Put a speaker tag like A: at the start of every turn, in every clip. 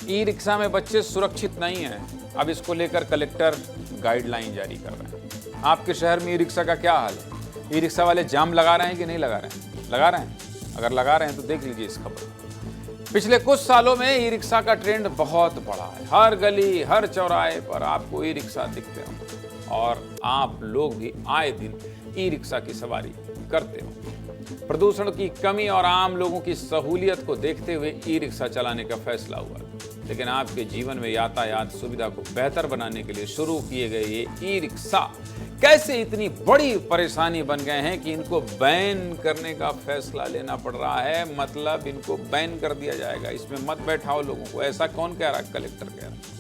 A: E rickshaw में बच्चे सुरक्षित नहीं हैं। अब इसको लेकर कलेक्टर गाइडलाइन जारी कर रहे हैं। आपके शहर में ई रिक्शा का क्या हाल है? ई रिक्शा वाले जाम लगा रहे हैं कि नहीं लगा रहे हैं? लगा रहे हैं? अगर लगा रहे हैं तो देख लीजिए इस खबर। पिछले कुछ सालों में ई रिक्शा का ट्रेंड बहुत बढ़ा है। हर गली, हर चौराहे पर आपको ई रिक्शा दिखते होंगे और आप लोग भी आए दिन ई रिक्शा की सवारी करते हो। प्रदूषण की कमी और आम लोगों की सहूलियत को देखते हुए ई रिक्शा चलाने का फैसला हुआ, लेकिन आपके जीवन में यातायात सुविधा को बेहतर बनाने के लिए शुरू किए गए ये ई रिक्शा कैसे इतनी बड़ी परेशानी बन गए हैं कि इनको बैन करने का फैसला लेना पड़ रहा है। मतलब इनको बैन कर दिया जाएगा, इसमें मत बैठाओ लोगों को। ऐसा कौन कह रहा है? कलेक्टर कह रहा है।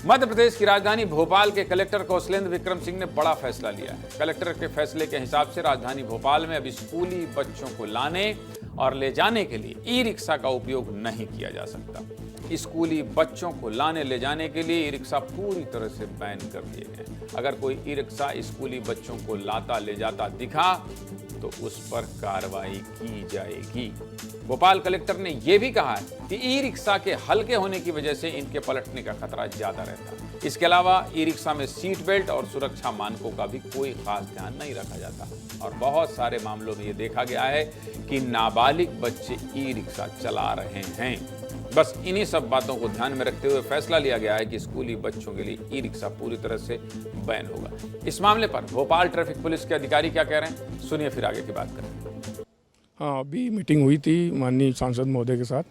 A: मध्य प्रदेश की राजधानी भोपाल के कलेक्टर कौशलेंद्र विक्रम सिंह ने बड़ा फैसला लिया है। कलेक्टर के फैसले के हिसाब से राजधानी भोपाल में अब स्कूली बच्चों को लाने और ले जाने के लिए ई रिक्शा का उपयोग नहीं किया जा सकता। स्कूली बच्चों को लाने ले जाने के लिए ई रिक्शा पूरी तरह से बैन कर दिए गए। अगर कोई ई रिक्शा स्कूली बच्चों को लाता ले जाता दिखा तो उस पर कार्रवाई की जाएगी। भोपाल कलेक्टर ने यह भी कहा है कि ई रिक्शा के हल्के होने की वजह से इनके पलटने का खतरा ज्यादा रहता है। इसके अलावा ई रिक्शा में सीट बेल्ट और सुरक्षा मानकों का भी कोई खास ध्यान नहीं रखा जाता और बहुत सारे मामलों में ये देखा गया है कि नाबालिग बच्चे ई रिक्शा चला रहे हैं। बस इन्हीं सब बातों को ध्यान में रखते हुए फैसला लिया गया है कि स्कूली बच्चों के लिए ई रिक्शा पूरी तरह से बैन होगा। इस मामले पर भोपाल ट्रैफिक पुलिस के अधिकारी क्या कह रहे हैं, सुनिए फिर आगे की बात करें।
B: हाँ, अभी मीटिंग हुई थी माननीय सांसद महोदय के साथ,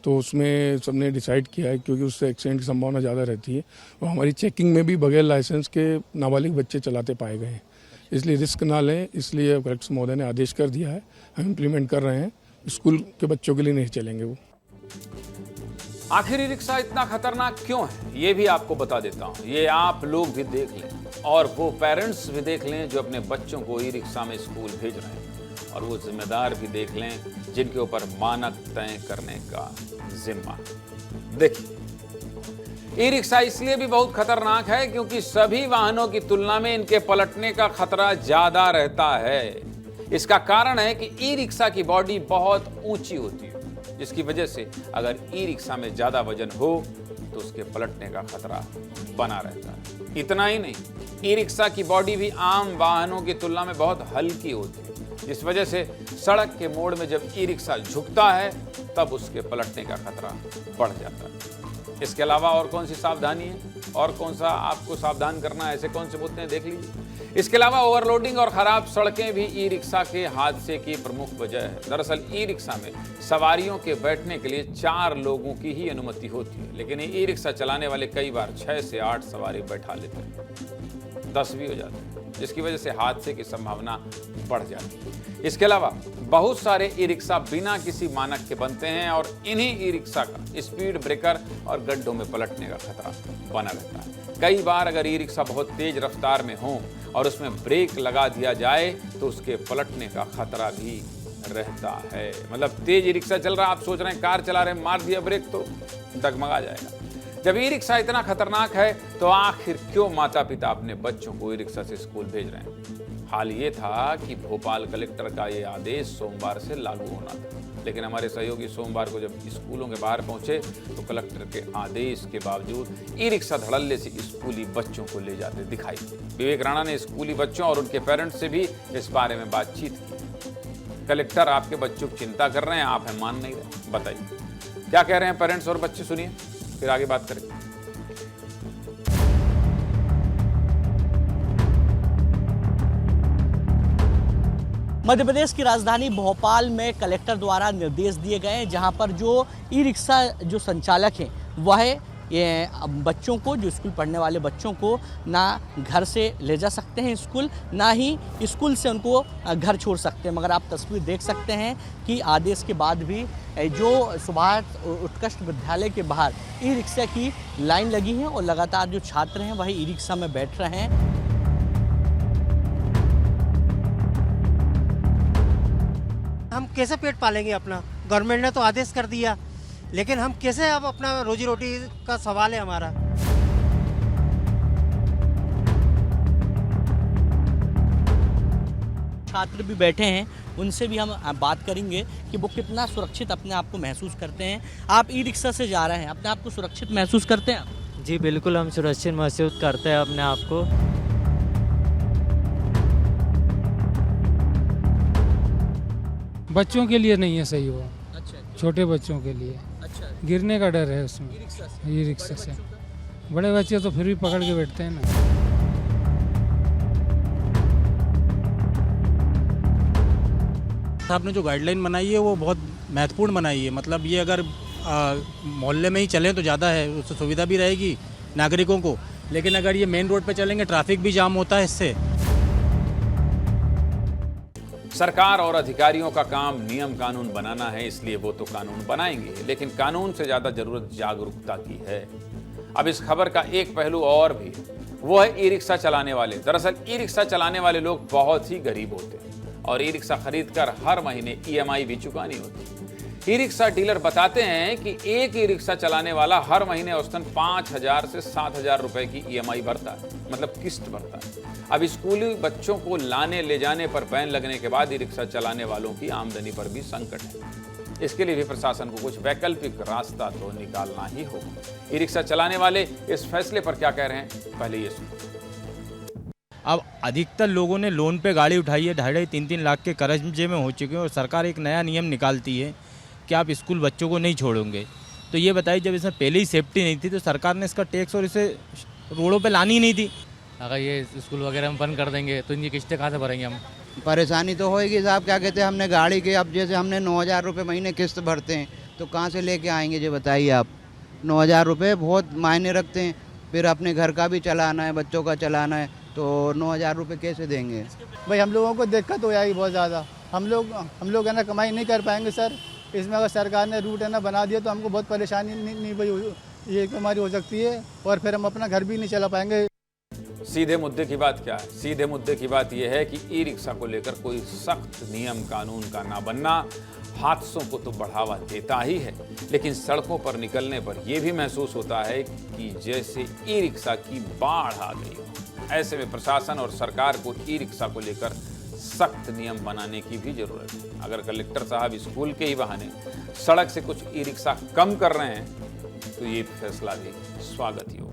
B: तो उसमें सबने डिसाइड किया है क्योंकि उससे एक्सीडेंट की संभावना ज़्यादा रहती है और हमारी चेकिंग में भी बगैर लाइसेंस के नाबालिग बच्चे चलाते पाए गए हैं, इसलिए रिस्क ना लें। इसलिए कलेक्टर महोदय ने आदेश कर दिया है, हम इम्प्लीमेंट कर रहे हैं। स्कूल के बच्चों के लिए नहीं चलेंगे वो।
A: आखिर ई रिक्शा इतना खतरनाक क्यों है, ये भी आपको बता देता हूँ। ये आप लोग भी देख लें और वो पेरेंट्स भी देख लें जो अपने बच्चों को ई रिक्शा में स्कूल भेज रहे हैं, और वो जिम्मेदार भी देख लें जिनके ऊपर मानक तय करने का जिम्मा। देखिए, ई रिक्शा इसलिए भी बहुत खतरनाक है क्योंकि सभी वाहनों की तुलना में इनके पलटने का खतरा ज्यादा रहता है। इसका कारण है कि ई रिक्शा की बॉडी बहुत ऊंची होती है, जिसकी वजह से अगर ई रिक्शा में ज्यादा वजन हो तो उसके पलटने का खतरा बना रहता है। इतना ही नहीं, ई रिक्शा की बॉडी भी आम वाहनों की तुलना में बहुत हल्की होती है, जिस वजह से सड़क के मोड़ में जब ई रिक्शा झुकता है तब उसके पलटने का खतरा बढ़ जाता है। इसके अलावा और कौन सी सावधानी है और कौन सा आपको सावधान करना है, ऐसे कौन से मुद्दे हैं, देख लीजिए। इसके अलावा ओवरलोडिंग और खराब सड़कें भी ई रिक्शा के हादसे की प्रमुख वजह है। दरअसल ई रिक्शा में सवारियों के बैठने के लिए 4 लोगों की ही अनुमति होती है, लेकिन ई रिक्शा चलाने वाले कई बार 6 से 8 सवारी बैठा लेते हैं, 10 भी हो जाते हैं, जिसकी वजह से हादसे की संभावना बढ़ जाती है। इसके अलावा बहुत सारे ई रिक्शा बिना किसी मानक के बनते हैं और इन्हीं ई रिक्शा का स्पीड ब्रेकर और गड्ढों में पलटने का खतरा बना रहता है। कई बार अगर ई रिक्शा बहुत तेज रफ्तार में हो और उसमें ब्रेक लगा दिया जाए तो उसके पलटने का खतरा भी रहता है। मतलब तेज ई रिक्शा चल रहा, आप सोच रहे हैं कार चला रहे हैं, मार दिया ब्रेक तो डगमगा जाएगा। जब ई रिक्शा इतना खतरनाक है तो आखिर क्यों माता पिता अपने बच्चों को ई रिक्शा से स्कूल भेज रहे हैं? हाल ये था कि भोपाल कलेक्टर का ये आदेश सोमवार से लागू होना था, लेकिन हमारे सहयोगी सोमवार को जब स्कूलों के बाहर पहुंचे तो कलेक्टर के आदेश के बावजूद ई रिक्शा धड़ल्ले से स्कूली बच्चों को ले जाते दिखाई दिए। विवेक राणा ने स्कूली बच्चों और उनके पेरेंट्स से भी इस बारे में बातचीत की। कलेक्टर आपके बच्चों की चिंता कर रहे हैं, आप हैं मान नहीं रहे, बताइए क्या कह रहे हैं पेरेंट्स और बच्चे, सुनिए फिर आगे बात करेंगे।
C: मध्य प्रदेश की राजधानी भोपाल में कलेक्टर द्वारा निर्देश दिए गए हैं, जहां पर जो ई रिक्शा जो संचालक हैं वह ये बच्चों को, जो स्कूल पढ़ने वाले बच्चों को ना घर से ले जा सकते हैं स्कूल, ना ही स्कूल से उनको घर छोड़ सकते हैं। मगर आप तस्वीर देख सकते हैं कि आदेश के बाद भी जो सुभाष उत्कृष्ट विद्यालय के बाहर ई रिक्शा की लाइन लगी है और लगातार जो छात्र हैं वही ई रिक्शा में बैठ रहे हैं।
D: हम कैसे पेट पालेंगे अपना? गवर्नमेंट ने तो आदेश कर दिया, लेकिन हम कैसे, अब अपना रोजी रोटी का सवाल है हमारा।
C: छात्र भी बैठे हैं उनसे भी हम बात करेंगे कि वो कितना सुरक्षित अपने आप को महसूस करते हैं। आप ई रिक्शा से जा रहे हैं, अपने आप को सुरक्षित महसूस करते हैं आप?
E: जी बिल्कुल, हम सुरक्षित महसूस करते हैं अपने आप को।
F: बच्चों के लिए नहीं है सही वो,
C: अच्छा
F: छोटे बच्चों के लिए
C: अच्छा,
F: गिरने का डर है उसमें,
C: ई रिक्शा से।
F: ई रिक्शा से। बड़े बच्चे तो फिर भी पकड़ के बैठते हैं ना।
G: आपने जो गाइडलाइन बनाई है वो बहुत महत्वपूर्ण बनाई है। मतलब ये अगर मोहल्ले में ही चलें तो ज़्यादा है, उससे सुविधा भी रहेगी नागरिकों को। लेकिन अगर ये मेन रोड पे चलेंगे ट्रैफिक भी जाम होता है इससे।
A: सरकार और अधिकारियों का काम नियम कानून बनाना है, इसलिए वो तो कानून बनाएंगे, लेकिन कानून से ज्यादा जरूरत जागरूकता की है। अब इस खबर का एक पहलू और भी, वो है ई रिक्शा चलाने वाले। दरअसल ई रिक्शा चलाने वाले लोग बहुत ही गरीब होते हैं और ई रिक्शा खरीदकर हर महीने EMI भी चुकानी होती है। ई रिक्शा डीलर बताते हैं कि एक ई रिक्शा चलाने वाला हर महीने औसतन 5,000 से 7,000 रुपए की EMI भरता है, मतलब किस्त भरता है। अब स्कूली बच्चों को लाने ले जाने पर बैन लगने के बाद ई रिक्शा चलाने वालों की आमदनी पर भी संकट है। इसके लिए भी प्रशासन को कुछ वैकल्पिक रास्ता तो निकालना ही होगा। ई रिक्शा चलाने वाले इस फैसले पर क्या कह रहे हैं, पहले ये सुनो।
G: अब अधिकतर लोगों ने लोन पे गाड़ी उठाई है, 2.5-3 लाख के कर्जे में हो चुके हैं और सरकार एक नया नियम निकालती है कि आप स्कूल बच्चों को नहीं छोड़ोगे। तो ये बताइए, जब इसमें पहले ही सेफ्टी नहीं थी तो सरकार ने इसका टैक्स और इसे रोडों पे लानी ही नहीं थी।
H: अगर ये स्कूल वगैरह हम बंद कर देंगे तो इनकी किस्तें कहाँ से भरेंगे हम?
I: परेशानी तो होएगी साहब। क्या कहते हैं, हमने गाड़ी के, अब जैसे हमने 9,000 रुपये महीने किस्त भरते हैं तो कहाँ से लेके आएंगे ये बताइए आप। 9,000 रुपये बहुत मायने रखते हैं। फिर अपने घर का भी चलाना है, बच्चों का चलाना है, तो 9,000 रुपये कैसे देंगे?
J: भाई हम लोगों को दिक्कत हो जाएगी बहुत ज़्यादा। हम लोग है ना कमाई नहीं कर पाएंगे सर। इसमें अगर सरकार ने रूट है ना बना दिया तो हमको बहुत परेशानी नहीं भाई ये हमारी हो सकती है और फिर हम अपना घर भी नहीं चला पाएंगे।
A: सीधे मुद्दे की बात क्या है? सीधे मुद्दे की बात यह है कि ई रिक्शा को लेकर कोई सख्त नियम कानून का ना बनना हादसों को तो बढ़ावा देता ही है, लेकिन सड़कों पर निकलने पर यह भी महसूस होता है कि जैसे ई रिक्शा की बाढ़ आ गई हो। ऐसे में प्रशासन और सरकार को ई रिक्शा को लेकर सख्त नियम बनाने की भी जरूरत है। अगर कलेक्टर साहब स्कूल के ही बहाने सड़क से कुछ ई रिक्शा कम कर रहे हैं तो ये फैसला भी स्वागत योग्य है।